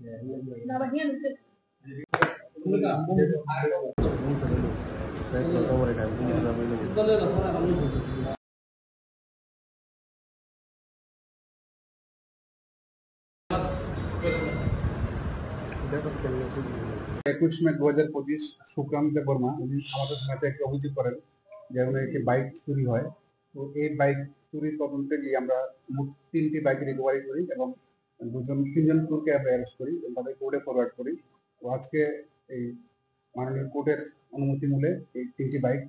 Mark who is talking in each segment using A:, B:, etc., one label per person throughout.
A: 21 মে 2025 সুক্রান্ত বর্মা উনি আমাদের থানাতে একটা অভিযোগ করেন যে একটি বাইক চুরি হয়। তো এই বাইক চুরির তদন্তে গিয়ে আমরা মোট 3টি বাইক রিকভারি করি এবং তিনজন চোরকে আমরা অ্যারেস্ট করি এবং তাদের কোর্টে ফরওয়ার্ড করি। তো আজকে এই মাননীয় কোর্টের অনুমতি মূলে এই 3টি বাইক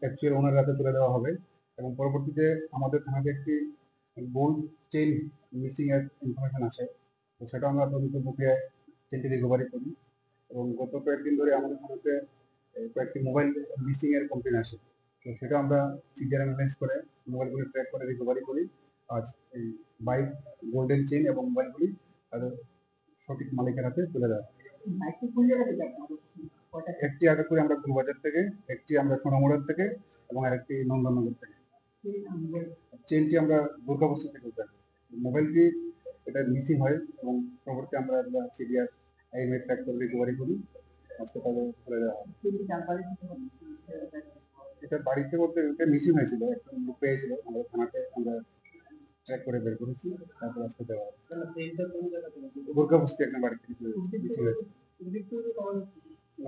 A: অ্যাকচুয়াল ওনার হাতে তুলে দেওয়া হবে এবং পরবর্তীতে আমাদের থানাতে একটি গোল্ড চেইন মিসিং এর ইনফরমেশন আসে। তো সেটা আমরা তদন্ত প্রক্রিয়ায় চেনটি রিকভারি করি এবং গত কয়েকদিন ধরে আমাদের থানাতে কয়েকটি মোবাইল মিসিং এর কমপ্লেন আসে। তো সেটা আমরা সিডিআর অ্যানালাইজ করে মোবাইলগুলি ট্র্যাক করে রিকভারি করি। আজ এই বাইক, গোল্ডেন চেইন এবং মোবাইলগুলি তাদের সঠিক মালিকের হাতে তুলে দেওয়া। একটি আগাপুরে আমরা গুলবাজার থেকে, একটি আমরা সোনামুড়ার থেকে এবং আরেকটি নন্দননগর থেকে। চেনটি আমরা দুর্গাবস্তি থেকে উদ্ধার। মোবাইলটি এটা মিসিং হয় এবং পরবর্তী আমরা সিডিআর আইএমএ ট্র্যাক করে রিকভারি করি। আজকে তাদের তুলে দেওয়া হয়। এটা বাড়িতে বলতে মিসিং হয়েছিল, একটা লোক পেয়েছিল, আমাদের থানাতে আমরা ট্র্যাক করে বের করেছি, তারপর আজকে দেওয়া হয়। দুর্গাবস্তি একটা বাড়ি থেকে মিসিং হয়েছে।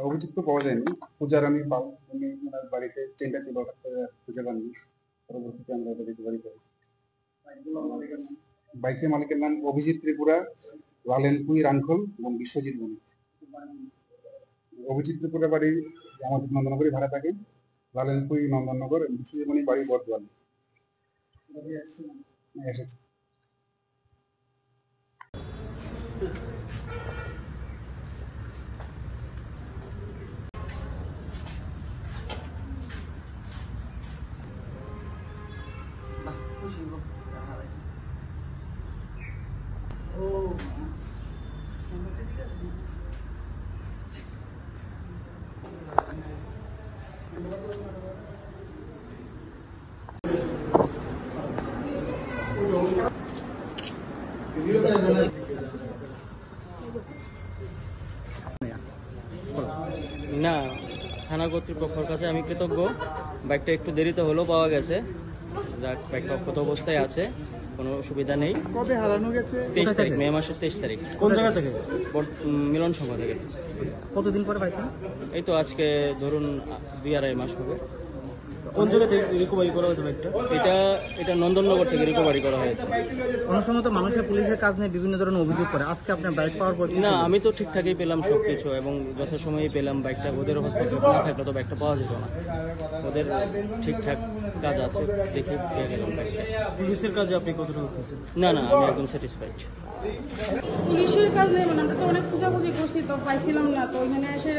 A: অভিযুক্ত পাওয়া যায়নি। পূজার আমি পাল উনি ওনার বাড়িতে চেনটা ছিল, খুঁজে পাননি। পরবর্তীতে আমরা এটা রিকভারি করি। বাইকের মালিকের নাম অভিজিৎ ত্রিপুরা, লালেনপুই রাংখল এবং বিশ্বজিৎ বণিক। অভিজিৎ ত্রিপুরা বাড়ি আমাদের নন্দনগরে ভাড়া থাকে, লালেনপুই নন্দননগর, বিশ্বজিৎ বণিক বাড়ি বর্ধমান এসেছে।
B: না, থানা কর্তৃপক্ষের কাছে আমি কৃতজ্ঞ। বাইকটা একটু দেরিতে হলেও পাওয়া গেছে। যাক, বাইকটা অক্ষত অবস্থায় আছে, কোনো অসুবিধা নেই।
C: কবে হারানো গেছে?
B: 23 তারিখ, মে মাসের 23 তারিখ।
C: কোন জায়গা থেকে?
B: মিলন সংঘ থেকে।
C: কতদিন পরে পাইছেন?
B: এই তো আজকে ধরুন 2-2.5 মাস হবে।
C: কোন জায়গা থেকে রিকভারি করা হয়েছে বাইকটা?
B: এটা নন্দননগর থেকে রিকভারি করা হয়েছে।
C: অনেক সময় তো মানুষের পুলিশের কাজ নিয়ে বিভিন্ন ধরনের অভিযোগ করে, আজকে আপনার বাইক পাওয়ার পর?
B: না, আমি তো ঠিকঠাকই পেলাম সবকিছু এবং যথাসময়ে পেলাম বাইকটা। ওদের হস্তক্ষেপ না থাকলে তো বাইকটা পাওয়া যেত না। ওদের ঠিকঠাক কাজ আছে দেখে পেয়ে গেলাম বাইকটা।
C: পুলিশের কাজে আপনি কতটা করতেছেন?
B: না, আমি একদম স্যাটিসফাইড।
D: পুলিশের কাজ নেই, মানে আমরা তো অনেক খোঁজাখুঁজি করছি, তো পাইছিলাম না। তো ওইখানে এসে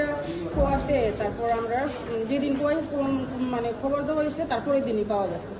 D: খোয়াতে তারপর আমরা যেদিন মানে খবর দেওয়া হয়েছে তারপরে দিনই পাওয়া গেছে।